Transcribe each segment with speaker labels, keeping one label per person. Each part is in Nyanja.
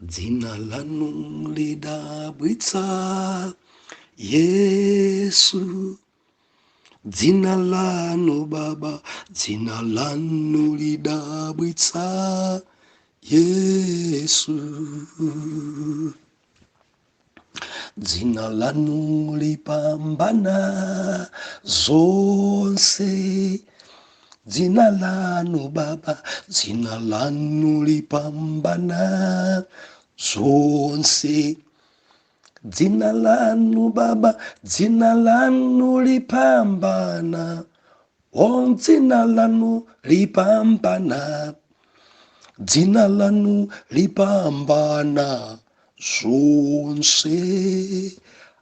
Speaker 1: Dzina lanu lidabwitsa Yesu. Dzina lanu Baba, dzina lanu lidabwitsa Yesu. Dzina lanu lipambana zonse. Dzina lanu Baba, dzina lanu lipambana zonse. Dzina lanu Baba, dzina lanu lipambana. Oh, dzina lanu lipambana. Dzina lanu lipambana zonse.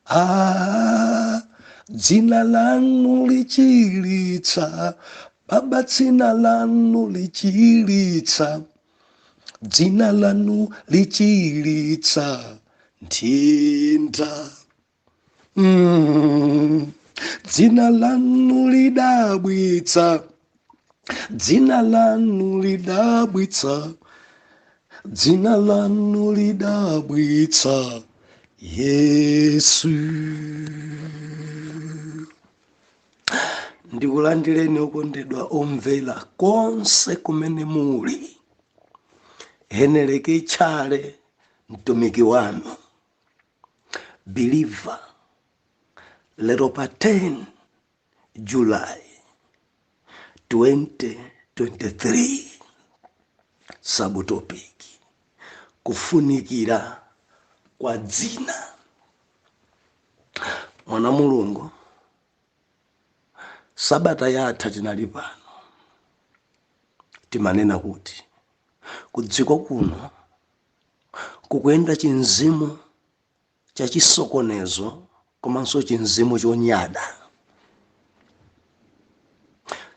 Speaker 1: Ah, dzina lanu lichiritsa. Baba, dzina lanu lichiritsa. Dzina lanu lichiritsa ntenda. Dzina lanu lidabwitsa. Dzina lanu lidabwitsa. Dzina lanu lidabwitsa Yesu. Ndikulandireni okondedwa omvera konse kumene muli. Heneleke Tchale mtumiki wanu, believer, lero pa 10 July 2023, subtopiki kufunikira kwa dzina. Mwana Mulungu, sabata yatha tinali pano timanena kuti kudziko kuno kukuyenda chinzimu cha chisokonezo komanso chinzimu chonyada.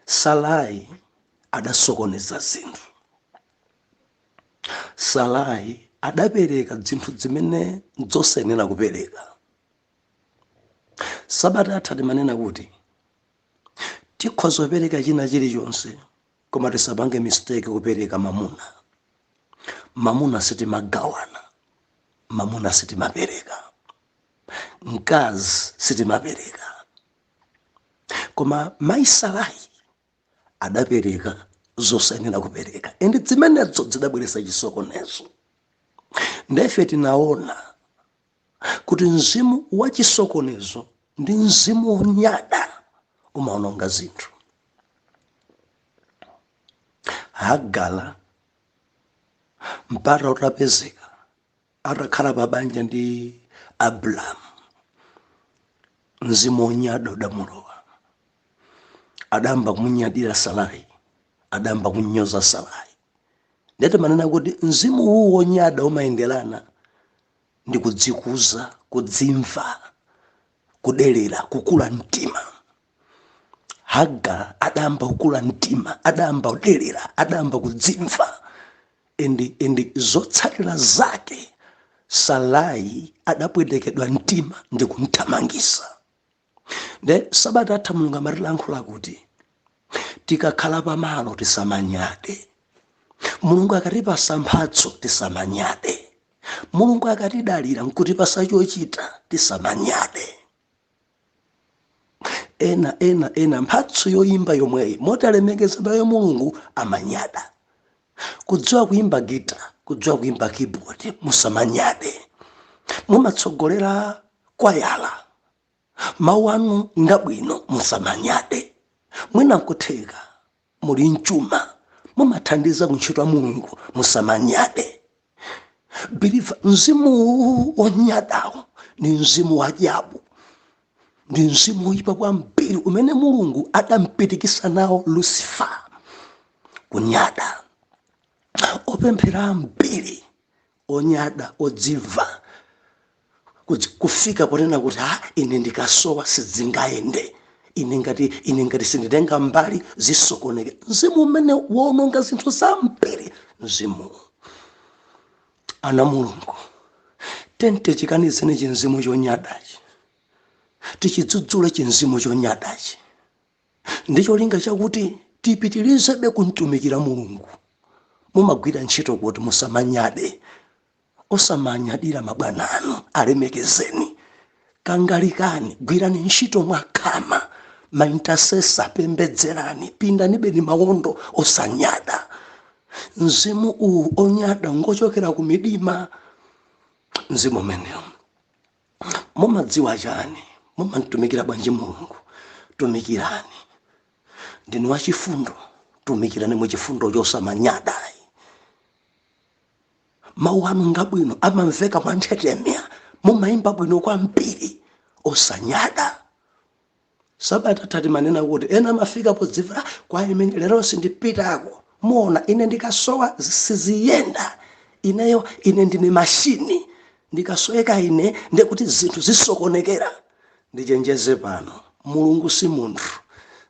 Speaker 1: Salai adasokoneza zinthu. Salai adapereka zinthu zimene zosenera kupereka. Sabata yatha timanena kuti tikhoza kupereka china chilichonse koma tisapange mistake kupereka mamuna. Mamuna sitimagawana, mamuna sitimapereka, mkazi sitimapereka. Koma mayi Salai adapereka zosenera kupereka, ende zimenezo zidabweretsa chisokonezo. Ndefe tinaona kuti mzimu wa chisokonezo ndi mzimu wonyada umaononga zinthu. Hagala mpata utapezeka atakhala pabanja ndi Abrahamu, mzimu wonyada udamulowa. Adamba kumunyadira Salai, adamba kunyoza Salai. Ndete manena kuti mzimu huu wonyada umayenderana ndi kudzikuza, kudzimva, kudelera, kukula mtima. Haga adamba kukula mtima, adamba kudelera, adamba kudzimva. Endi zotsatira zake Salai adapwetekedwa mtima ndi kumthamangisa. Nde sabata yatha Mulungu amatilankhula kuti tikakhala pamalo tisamanyade. Mulungu akatipasa mphatso tisamanyade. Mulungu akatidalira nkutipasa chochita tisamanyade. Ena mphatso yoyimba yomweyi motalemekeza nayo Mulungu amanyada. Kudziwa kuimba gita, kudziwa kuimba keyboard, musamanyade. Mumatsogolera kwayala, mawu anu ngabwino, musamanyade. Mwina nkutheka muli mchuma, mumathandiza kuntchito ya Mulungu, musamanyade. Believer, mzimu wonyadawo ni mzimu wajabu, ndi mzimu woyipa kwambiri umene Mulungu adampitikisa nawo Lucifer. Kunyada, opemphera mbiri, onyada, odziva, kufika ponena kuti ine ndikasowa sizingaende, ine ngati sinditenga mbali zisokoneke. Mzimu umene wononga zinthu zambiri, mzimu. Ana Mulungu, tente chikanizeni chinzimu chonyadachi, tichidzudzule chinzimu chonyadachi. Ndicho linga chakuti tipitirizebe kuntumikira Mulungu. Mumagwira ntchito kuti musamanyade. osamanyadira mabwana anu, alemekezeni, kangalikani, gwirani ntchito mwakhama, maintasesa, pembedzerani, pindani beni mawondo osanyada. Mzimu uwu onyada ngochokera ku midima. Mzimu umenewu mumadziwa chani? Mumantumikira bwanji Mulungu? Tumikirani. Ndinu wachifundo, tumikirani muchifundo chosamanyada. Mawu anu ngabwino amamveka mwanthetemya, mumayimba bwino kwambiri osanyada. Sabata tati manena kuti ena mafika podzivira kwa imene lero sindipitako, muona ine ndikasowa siziyenda, ineyo ine ndine mashini, ndikasoeka ine ndekuti zinthu zisokonekera. Ndichenjeze pano, Mulungu si munthu.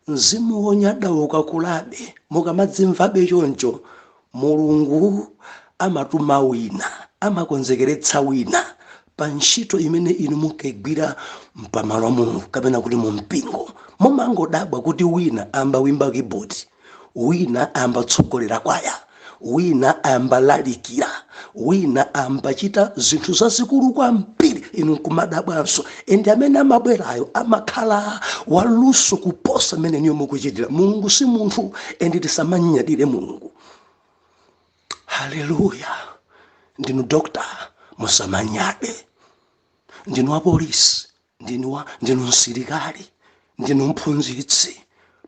Speaker 1: Mzimu wonyada ukakulabe, mukamadzimvabe choncho, Mulungu amatuma wina, amakonzekeretsa wina pa ntchito imene inu mukagwira mpamalo Mulungu kapena kuti mu mpingo. Mumangodabwa kuti wina amba wimba keyboard, wina amba tsogolera kwaya, wina amba lalikira, wina amba chita zinthu zazikulu kwambiri, inu kumadabwanso. Ende amene amabwerayo amakhala waluso kuposa amene niyo mukuchitira. Mulungu si munthu, ende tisamanyadire Mulungu. Haleluya. Ndinu dokta, musamanyade. Ndinu wa polisi, ndinu msilikali, ndinu mphunzitsi,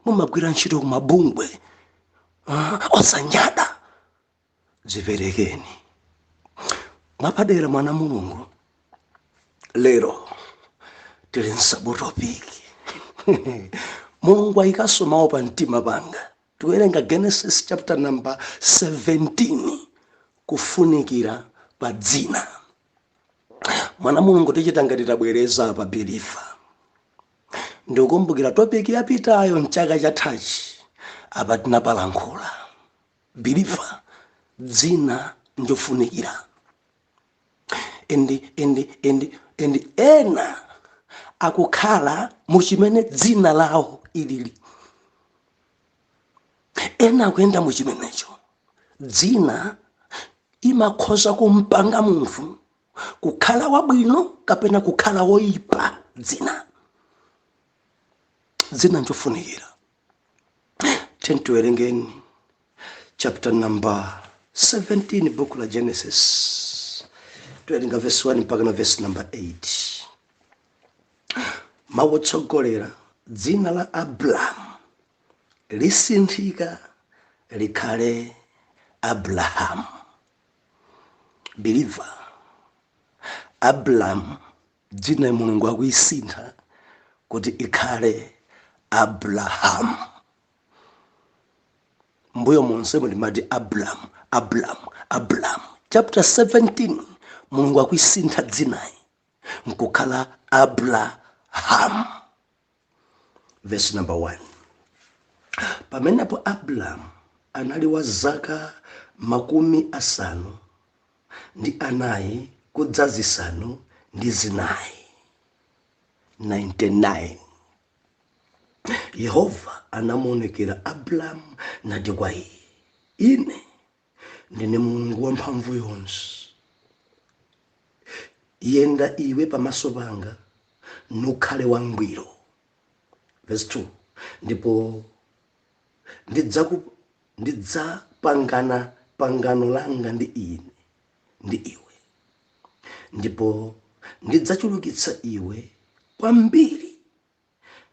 Speaker 1: mumagwira ntchito kumabungwe, osanyada. Dziperekeni. Mwapadera mwana Mulungu, lero tili nsabutopiki. Mulungu ayikasomawo pa mtima panga. Tuwerenga Genesis chapter number 17, kufunikira pa dzina. Mwana Mulungu tichitanga titabwereza pa bilifa. Ndikukumbukira topic yapitayo mchaka chathachi apa tinapalankhula bilifa, dzina njofunikira. Endi ena akukhala muchimene dzina lawo ilili. Ena akuyenda muchimenecho. Dzina imakhoza kumpanga munthu kukhala wabwino kapena kukhala woyipa. Dzina njofunikira. Tiwerengeni chapter number 17 book la Genesis. Tuwerenga verse 1 mpaka na verse number 8. Mawotsogolera dzina la Abraham lisinthika likhale Abraham. Believer, Abraham dzina Mulungu akuyisintha kuti ikhale Abraham. Mbuyo monse mulimati Abraham. Chapter 17 Mulungu akuyisintha dzinayi nkukhala Abraham. Verse number 1. Pamenepo Abraham anali wa zaka 50 kudza zisanu ndi zinayi, 99. Yehova anamuonekera Abraham nati kwa iye, ine ndine Mulungu wamphamvu yonse. Yenda iwe pamaso panga nukhale wangwiro. Verse 2. Ndipo ndidzapangana pangano langa ndi iwe, ndipo ndidzachulukitsa iwe kwambiri.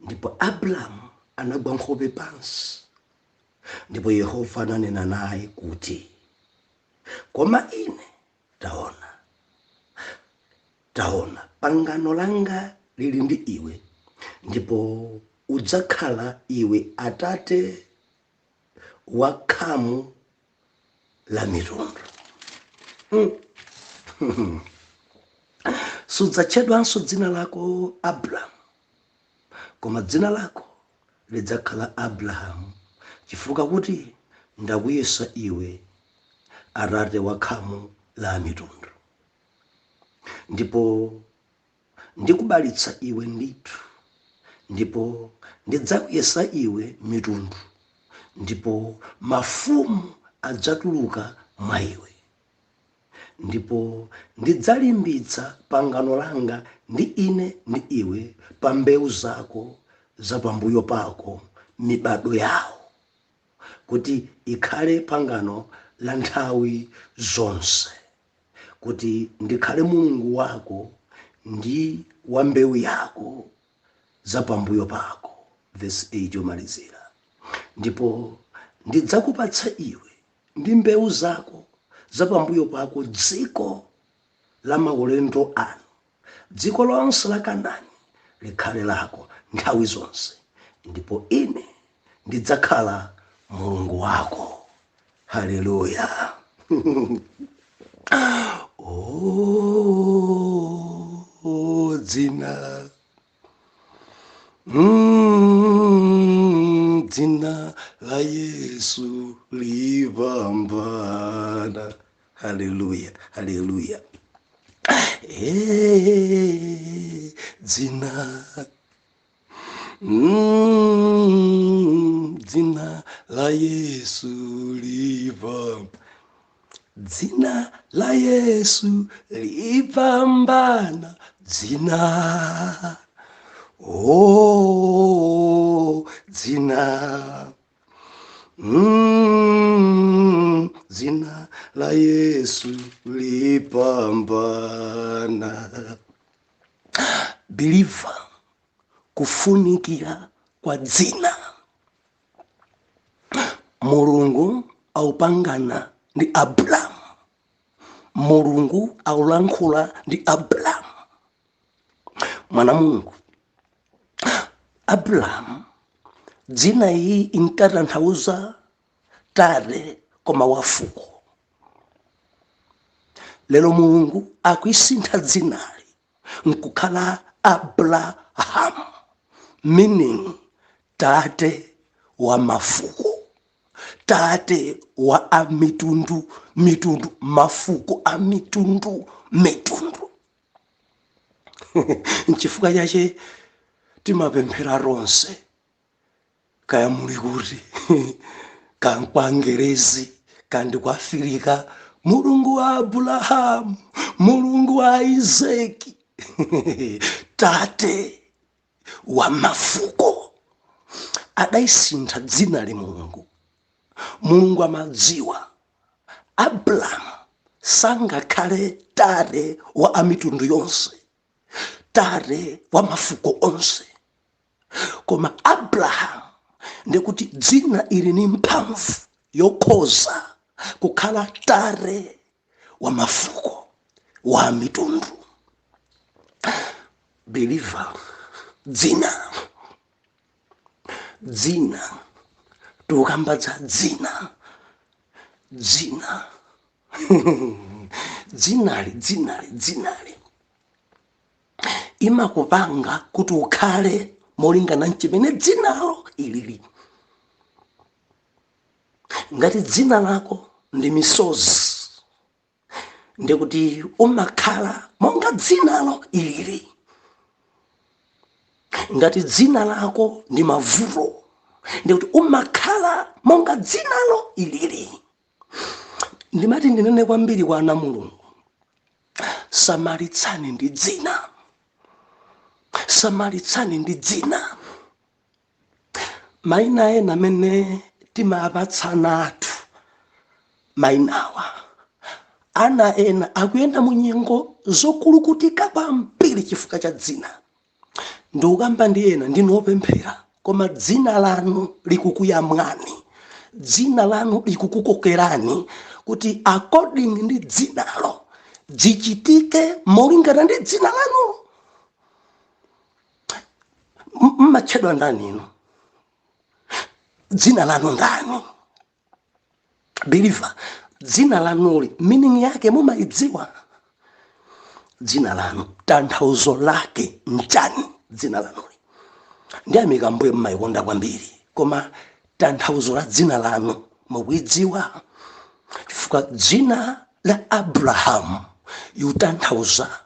Speaker 1: Ndipo Abraham anagwa nkhope pansi. Ndipo Yehova ananena naye kuti, koma ine taona pangano langa lili ndi iwe, ndipo udzakhala iwe atate wa khamu la mitundu. Sudzatchedwanso dzina lako Abraham, koma dzina lako lidzakhala Abrahamu, chifukwa kuti ndakuyesa iwe atate wa khamu la mitundu. Ndipo ndikubalitsa iwe ndithu, ndipo ndidzakuyesa iwe mitundu, ndipo mafumu adzatuluka mwa iwe. ndipo ndidzalimbitsa pangano langa ndi ine ndi iwe pa mbewu zako za pambuyo pako mibado yawo, kuti ikhale pangano la nthawi zonse, kuti ndikhale Mulungu wako ndi wa mbewu yako za pambuyo pako. Verse 8 yomalizira. Ndipo ndidzakupatsa iwe ndi mbewu zako za pambuyo pako dziko la maulendo anu, dziko lonse la Kanaani likhale lako nthawi zonse, ndipo ine ndidzakhala Mulungu wako. Haleluya. Oh, dzina. Dzina la Yesu livambana. Haleluya, haleluya. Dzina. Dzina la Yesu livambana. Dzina la Yesu livambana. Dzina. Oh, dzina. Dzina la Yesu lipambana. Believer, kufunikira kwa dzina. Mulungu aupangana ndi Abrahamu. Mulungu aulankhula ndi Abrahamu. Mwana Mungu, Abrahamu, dzina iyi inkatanthauza tare koma wafuko. Lelo Mulungu akuisintha dzinali nkukhala Abraham, meaning tate wa mafuko, tate wa mitundu, mafuko a mitundu. Nchifukwa chache timapemphera ronse, kaya muli kuti kaya kwa Angerezi kandi kwa Afrika, Mulungu wa Abrahamu, Mulungu wa Isaki. Tate wa mafuko adaisintha dzina li Mulungu. Mulungu amadziwa Abrahamu sangakhale tate wa amitundu yonse, tate wa mafuko onse, koma Abrahamu ndikuti dzina ili ni mphamvu yokhoza kukhala tate wa mafuko wa mitundu. Believer, dzina tukamba dzina dzinali imakupanga kuti ukhale molingana nchimene dzinalo ilili. Ngati dzina lako ndi misozi, ndikuti umakhala monga dzinalo ilili. Ngati dzina lako ndi mavuto, ndikuti umakhala monga dzinalo ilili. Ndimati ndinene kwambiri kwa ana Mulungu, samalitsani ndi dzina. Samalitsani ndi dzina. Maina ena amene timapatsana athu, mainawa ana ena akuyenda mu nyengo zokulukutika kwambiri chifukwa cha dzina. Ndikukamba ndi ena ndinopemphera, koma dzina lanu likukuyamwani, dzina lanu likukukokerani kuti according ndi dzinalo dzichitike molingana ndi dzina lanu. Mmatchedwa ndani inu? Dzina lanu ndani? Believer, dzina lanuli meaning yake mumaidziwa? Dzina lanu tanthauzo lake nchani? Dzina lanuli ndi amikambuye mmaikonda kwambiri, koma tanthauzo la dzina lanu mukuidziwa? Chifukwa dzina la Abrahamu yutanthauza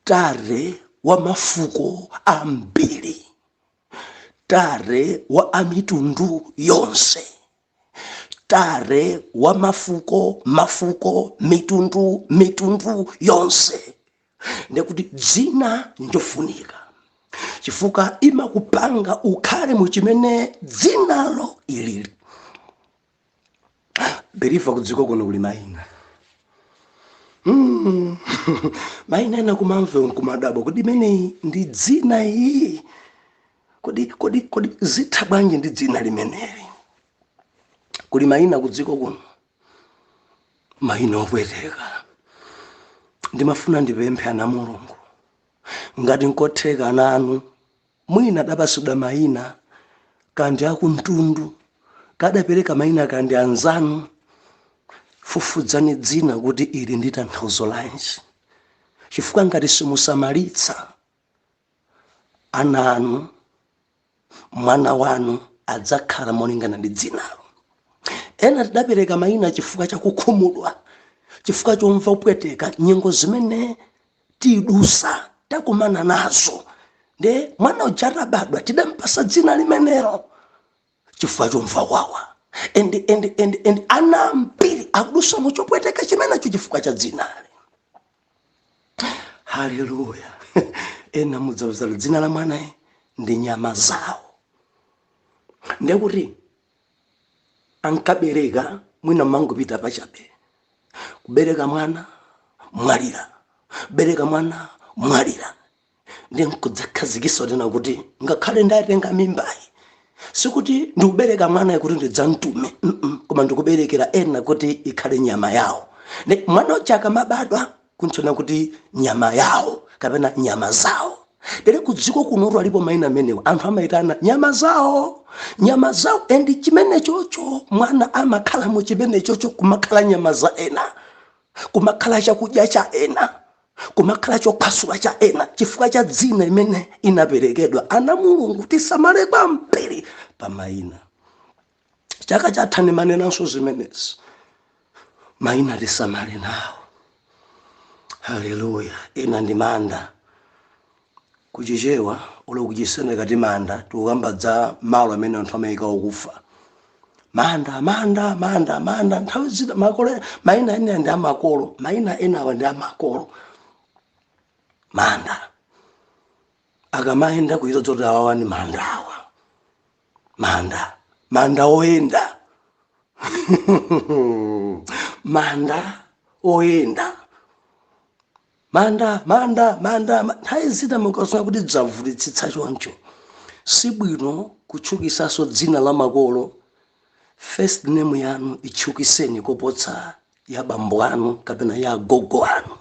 Speaker 1: tate wa mafuko ambiri, tate wa amitundu yonse, utare wa mafuko mitundu yonse. Ndekuti dzina njofunika chifukwa imakupanga ukhale muchimene dzinalo ilili. Believe kudziko kuno kuli mayina. Mayina ena kumamve kumadabo kodi imene ndi dzina iyi, kodi zitha bwanji ndi dzina limeneli. Kuli mayina kudziko kuno, mayina opweteka. Ndimafuna ndipemphe ana Mulungu, ngati nkotheka ana anu mwina adapatsidwa mayina kandi akumtundu, kadapereka mayina kandi anzanu, fufudzani dzina kuti ili ndi tanthauzo lanji. Chifukwa ngati simusamalitsa ana anu, mwana wanu adzakhala molingana ndi dzinalo. Ena tidapereka mayina chifukwa chakukhumudwa, chifukwa chomva upweteka nyengo zimene tidusa takumana nazo. Nde mwana uja atabadwa tidampasa dzina limenelo chifukwa chomva wawa. And ana ambiri akudusa muchopweteka chimenecho chifukwa cha dzinali. Haleluya. Ena mudzawuzala dzina la mwana ndi nyama zawo. Ndekuti ankabereka mwina mangopita pachabe. Kubereka mwana mwalira, bereka mwana mwalira. Ndi nkudzakhazikiso tena kuti ngakhale ndatenga mimbayi sikuti ndikubereka mwana kuti ndidzamtume, koma ndikuberekera ena kuti ikhale nyama yawo. Ne mwana uja akamabadwa kunchona kuti nyama yawo kapena nyama zawo. Dere kudziko kunoru alipo mayina amenewo anthu amayitana nyama zawo. Endi chimene chocho mwana amakhala mu chimene chocho, kumakhala nyama za ena, kumakhala chakudya cha ena, kumakhala chokhasula cha ena chifukwa cha dzina imene inaperekedwa. Ana Mulungu tisamale kwambiri pa mayina. Chaka chathani manenanso zimenezi, mayina tisamale nawo. Haleluya. Ena ndi manda kuchichewa ulo kuchisene kati manda tukambadza malo amene anthu amayika okufa. Manda nthawi zina makolo mayina ena ndi amakolo, mayina enawa ndi amakolo. Manda akamayenda kuita zoti awawa ni mandawa. Manda oyenda. Manda oyenda. Manda nthawi zina mukasona kuti dzavutitsitsa choncho. Sibwino kutchukisaso dzina la makolo. First name yanu ichukiseni kopotsa ya bambo anu kapena ya gogo anu.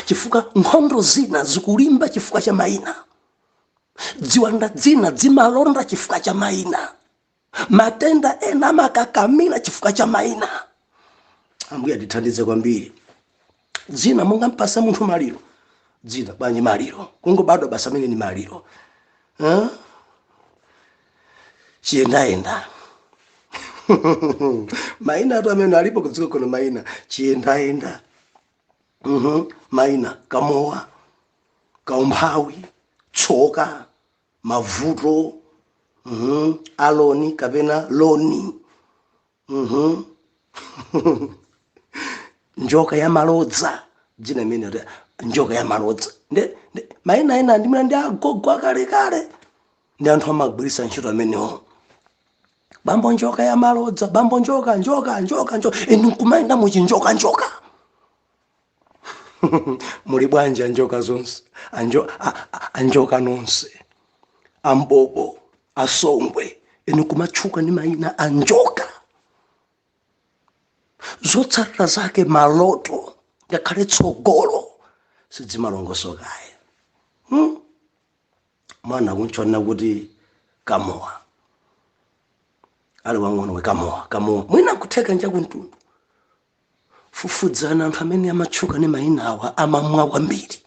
Speaker 1: Chifukwa nkhondo zina zikulimba chifukwa cha mayina. Ziwanda zina zimalonda chifukwa cha mayina. Matenda ena makakamila chifukwa cha mayina. Ambuye atithandize kwambiri. Dzina mungampasa munthu maliro. Dzina bwanji maliro. Kungobadwa basa amene ni maliro. Chiyendaenda. Mayina atu amene alipo kudziko kuno mayina chiyendaenda. Mayina kamowa, kaumphawi, tsoka, mavuto, aloni kapena loni, njoka ya malodza. Dzina imene njoka ya malodza. Mayina ena ndimene ndi agogo akalekale ndi anthu amagwirisa ntchito amenewo. Bambo njoka ya malodza, bambo njoka. Enu kumayenda muchinjoka. Muli bwanji anjoka zonse, anjoka nonse, ambobo, asongwe. Enu kumatchuka ni mayina anjoka. Zotsatira zake maloto ngakhale tsogolo sidzimalongosokaye. Mwana kunchona kuti kamowa. Ali wang'ono we kamowa. Mwina kutheka njakuntundu. Fufudzana anthu amene amatchuka ni mayina awa amamwa kwambiri.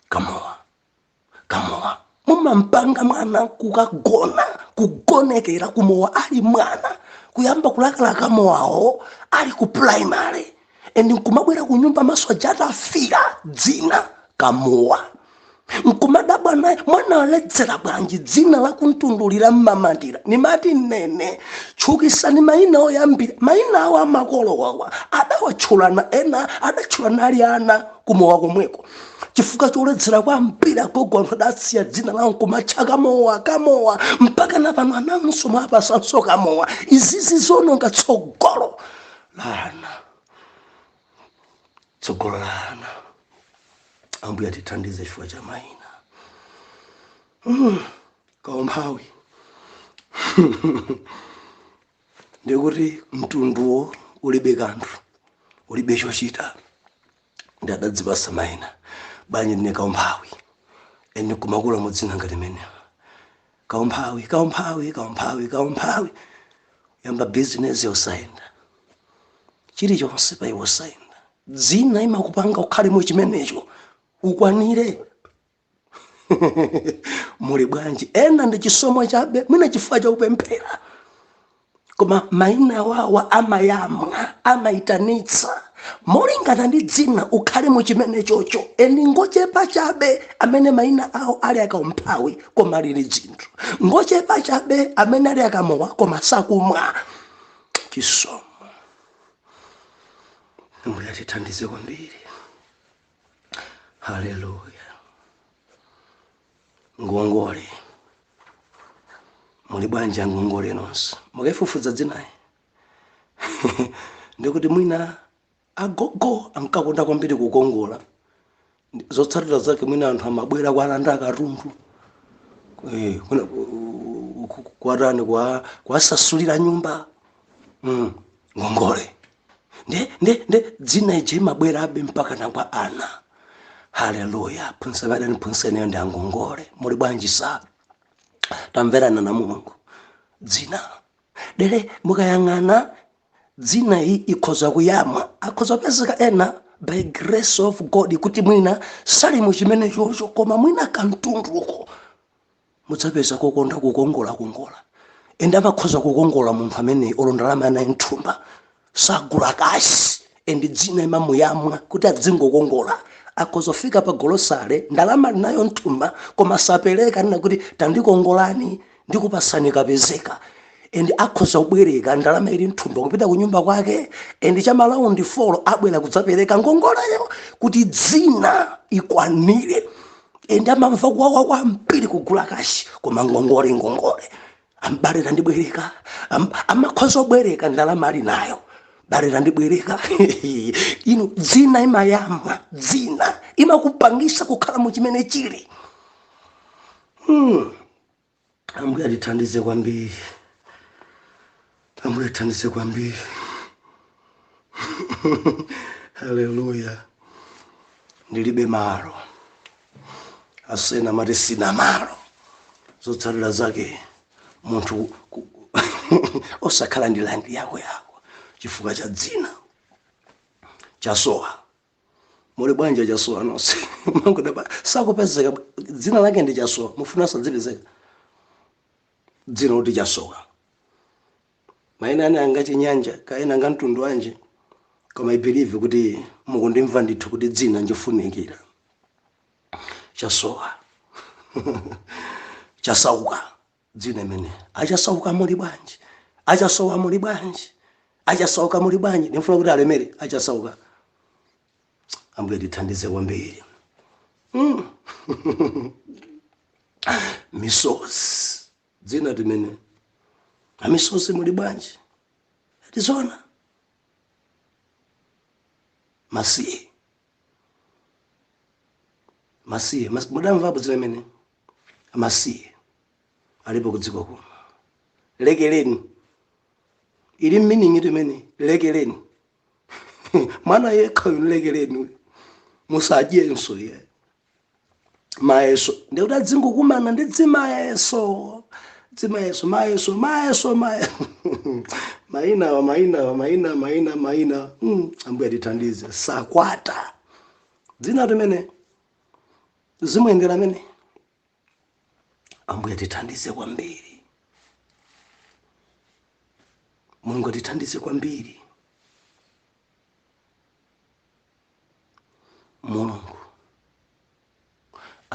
Speaker 1: Kamowa. Mumampanga mwana kugonekera kumowa ali mwana. Kuyamba kulakala kamowawo ali ku primary. Endi kumabwera kunyumba maso ajata afira dzina kamowa. nkumadabwa naye mwana waledzera bwanji dzina la kuntundulira mmamandira nimati nene tchukisani mayina oyambira mayina awo amakolo wawa adawatchulana ena adatchulana ali ana kumowa komweko chifukwa choledzera kwambiri gogo anthu adasiya dzina lawo kumatcha kamowa mpaka napano ananso mwapasanso kamowa izizi zononga tsogolo lana ambuye atithandize chifukwa cha mayina kaumphawi ndikuti mtunduwo ulibe kanthu ulibe chochita ndi adadzipasa mayina bwanji ndine kaumphawi ene kumakula mudzina ngati mene kaumphawi yamba bizinesi yosayenda chilichonse pa iwo sayenda dzina imakupanga ukhalemo chimenecho ukwanire muli bwanji ena ndi chisomo chabe mwina chifukwa chakupemphera koma mayina wawa amayamwa amayitanitsa molingana ndi dzina ukhalemo chimenechocho eni ngochepa chabe amene mayina awo ali akaumphawi koma alili dzinthu ngochepa chabe amene ali akamowa koma sakumwa chisomo ambuye atithandize kwambiri haleluya ngongole muli bwanji ngongole nonse mukaifufuza dzinayi ndikuti mwina agogo ankakonda kwambiri kukongola zotsatira zake mwina anthu amabwera kwa alanda akatundu kwarani kwasasulira nyumba ngongole nde dzina ije mabwera abe mpaka nakwa ana haleluya phunseneyo ndi angongole muli bwanji sa tamverana na mulungu dzina dere mukayang'ana dzina iyi ikhoza kuyamwa akhoza pezeka ena by grace of God kuti mwina sali mu chimene chocho koma mwina kantunduko mudzapeza kokonda kukongola ende amakhoza kukongola munthu amene olondalama anayi nthumba sagula kashi endi dzina imamuyamwa kuti adzingokongola akozofika pa golosale ndalama linayo nthumba koma sapereka nina kuti tandikongolani ndikupasani kapezeka endi akhoza kubwereka ndalama ili nthumba kupita kunyumba kwake endi cha malaundi 4 abwera kudzapereka ngongolayo kuti dzina ikwanire endi amamva kuwawa kwambiri kugula kashi koma ngongole ambale tandibwereka amakhoza kubwereka ndalama ali nayo barera ndibwereka ino dzina imayamwa dzina imakupangisa kukhala mu chimene chili ambuye atithandize kwambiri haleluya ndilibe malo asena mati sina malo zotsatira zake munthu osakhala ndi landi yako chifukwa cha dzina chasowa muli bwanja chasowa nonse mangoda sakupezeka dzina lake ndi chasowa mufuna sadzipezeka dzina kuti chasowa mayina ane anga chinyanja kaena anga mtundu wanje koma I believe kuti mukundimva ndithu kuti dzina njofunikira chasowa chasauka dzina imene achasauka muli bwanji achasowa muli bwanji achasauka muli bwanji ndimfuna kuti alemere achasauka ambuye atithandize kwambiri misozi dzina timene amisozi muli bwanji tizona masiye mudamvapo dzina imene masiye alipo kudziko kuno lekeleni ili meaning timene lekeleni mwana yekha lekeleni musadyenso ye mayeso ndikuti adzingokumana ndi dzimayeso maina ambuye atithandize sakwata dzina timene zimuyendera amene ambuye atithandize kwambiri mulungu atithandize kwambiri mulungu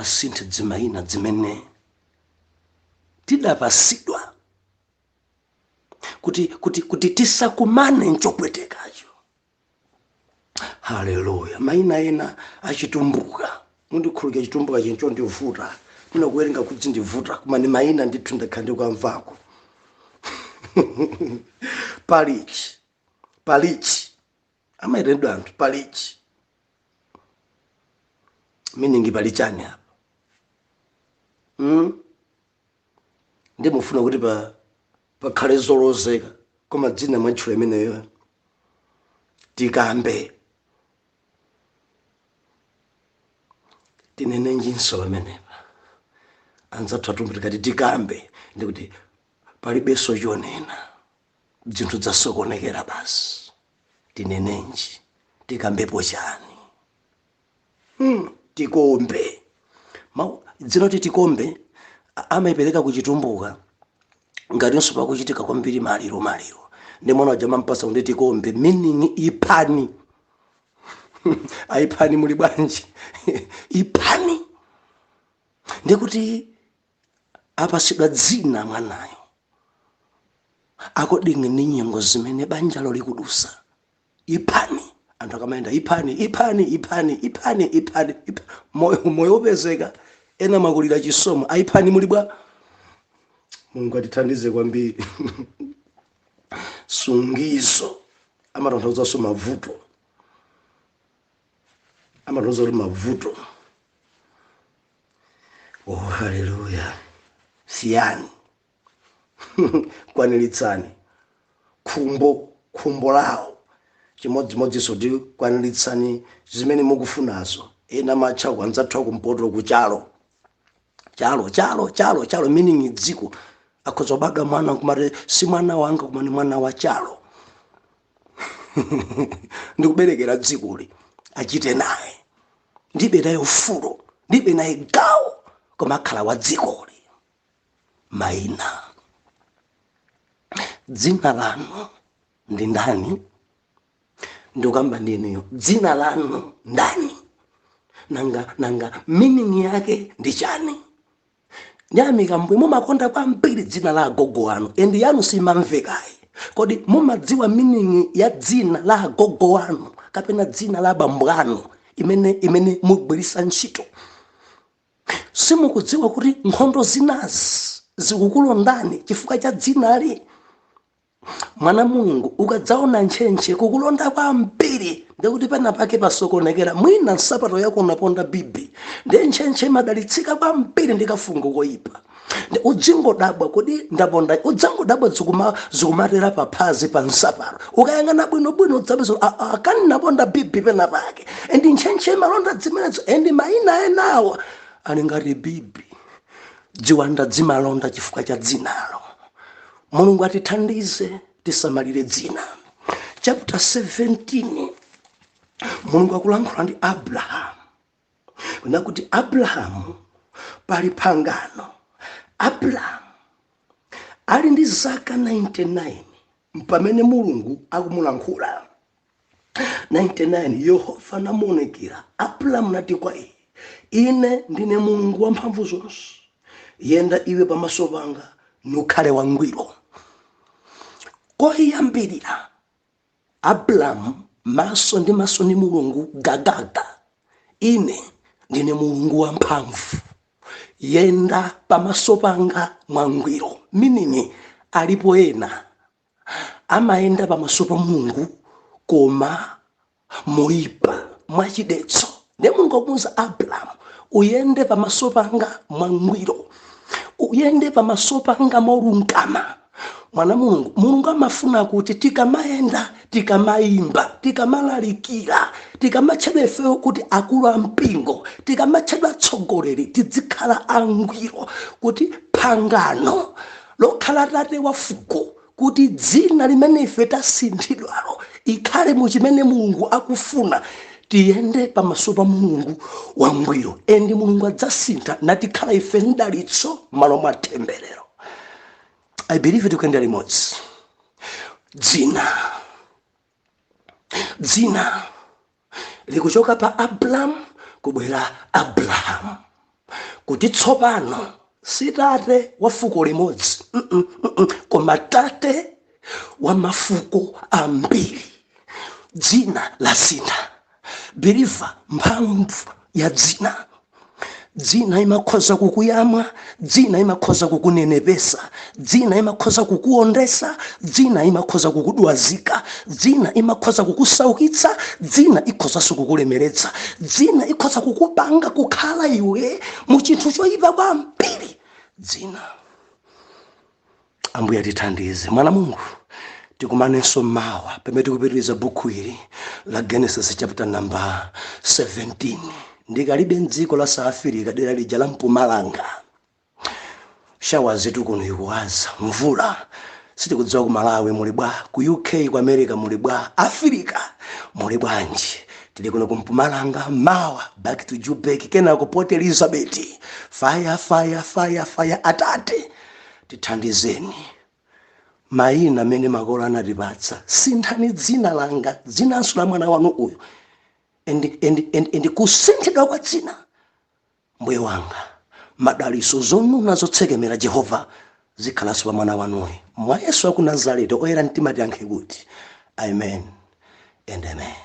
Speaker 1: asinthe dzimayina dzimene tidapasidwa kuti tisakumane nchopwetekacho. Haleluya. Mayina ena achitumbuka, mundikhululukire chitumbuka chincho ndivuta, ndinakuwerenga kuti ndivuta, koma ni mayina ndithu ndakhandi kwamvako. Palichi amaitendwa anthu palichi, meaning palichani apa? Ndimufuna kuti pakhale zolozeka, koma dzina mwatchula imeneyo tikambe. Tinenenjinso pamenepa anzathu atumbuti kati tikambe, ndikuti palibenso chonena, zinthu zasokonekera basi. Tinenenji, tikambepo chani? Tikombe. Dzinoti tikombe amayipereka kuchitumbuka ngatinso pakuchitika kwambiri maliro. Ndimona wajama mpasa kuti tikombe, meaning ipani. Aipani muli bwanji? Ipani. Ndikuti apasidwa dzina mwanayo akodinga ni nyengo zimene banjalo likudusa. Ipani. Anthu akamaenda ipani. Moyo upezeka ena makulira chisomo. Aipani muli bwa. Mungu atithandize kwambiri. Sungizo amatanthauza so mavuto. Mavuto. Oh, haleluya. Siyani. Kwanilitsani. Khumbo lao. Chimodzimodzi soti kwanilitsani zimene mukufunazo. Ena matcha kwanzathu kumpoto kuchalo. Chalo meaning dziko. Akozobadwa mwana kumati si mwana wanga koma ni mwana wa chalo. Ndikuberekera dzikoli achite naye, ndibe naye ufulu, ndibe naye gawo, koma akhala wa dzikoli. Mayina. Dzina lanu ndi ndani? Ndikamba ndineyo, dzina lanu ndani? Nanga meaning yake ndi chani? Nyamika mbwe mumakonda kwambiri dzina la agogo wanu, endi yanu simamvekayi. Kodi mumadziwa meaning ya dzina la agogo wanu kapena dzina la abambo anu imene mugwirisa ntchito? Simukudziwa kuti nkhondo zinazi zikukulondani chifukwa cha dzinali? Mwana Mulungu ukadzaona ntchentche kukulonda kwambiri, ndikuti pena pake pasokonekera. Mwina nsapato yako unaponda bibi, ndi ntchentche madalitsika kwambiri ndikafungo koyipa. Udzingodabwa kodi ndaponda, udzangodabwa zikumatera paphazi pa nsapato. Ukayang'ana bwinobwino udzapeza akani naponda bibi pena pake. Endi ntchentche malonda zimenezo, endi mayina enawo ali ngati bibi. Dziwanda dzimalonda chifukwa cha dzinalo. Mulungu atithandize tisamalire dzina. Chapter 17 Mulungu akulankhula ndi Abraham. Kuna kuti Abrahamu pali pangano. Abraham ali ndi zaka 99 mpamene Mulungu akumulankhula. 99 Yehova namuonekera. Abraham nati kwa iye, ine ndine Mulungu wamphamvu zonse. Yenda iwe pamaso panga nukhale wangwiro. Koyambirira Abraham maso ndi maso ni Mulungu gagaga. Ine ndine Mulungu wamphamvu. Yenda pamaso panga mwangwiro. Meaning alipo ena amaenda pamaso pa Mulungu koma moipa mwachidetso. Ndi Mulungu akuwuza Abraham, uyende pamaso panga mwangwiro, uyende pamaso panga molungama. Mwana Mulungu amafuna kuti tikamaenda, tikamayimba, tikamalalikira, tikamachedwa kuti akulu ampingo, tikamachedwa atsogoleri, tizikhala angwiro, kuti pangano lokhala tate wa fuko, kuti dzina limene ife tasinthidwalo ikhale mu chimene Mulungu akufuna. Tiyende pamaso pa Mulungu wangwiro, endi Mulungu adzasintha natikhala ife ndalitso malo mwa temberero. I believe it can be remote. Dzina likuchoka pa Abraham kubwera Abraham. kuti tsopano si tate wa fuko limodzi koma tate wa mafuko ambiri. Dzina la zina. Believer, mphamvu ya dzina. Dzina imakhoza kukuyamwa, dzina imakhoza kukunenepesa, dzina imakhoza kukuondesa, dzina imakhoza kukudwazika, dzina imakhoza kukusaukitsa, dzina ikhoza kukulemeretsa, dzina ikhoza kukupanga kukhala iwe mu chinthu choyipa kwambiri. Dzina. Ambuye atithandize. Mwana Mulungu, tikumanenso mawa pamene tikupitiriza buku ili la Genesis chapter number 17. Ndikalibe mdziko la South Africa dera lija la Mpumalanga. Shawa zetu kuno ikuwaza, mvula sitikudziwa ku Malawi muli bwa, ku UK ku America muli bwa, Africa muli bwanji. Tili kuno ku Mpumalanga mawa, back to Joburg, kena ku Port Elizabeth. Fire Atate tithandizeni. Mayina amene makolo anatipatsa, sinthani dzina langa, dzinanso la mwana wanu uyu. Endi kusinthidwa kwa dzina. Mbuye wanga, madaliso zonuna zotsekemera Jehova zikhalanso pa mwana wanuyu. Mwa Yesu wa ku Nazareti oyera mtima tiyankhe kuti amen and amen.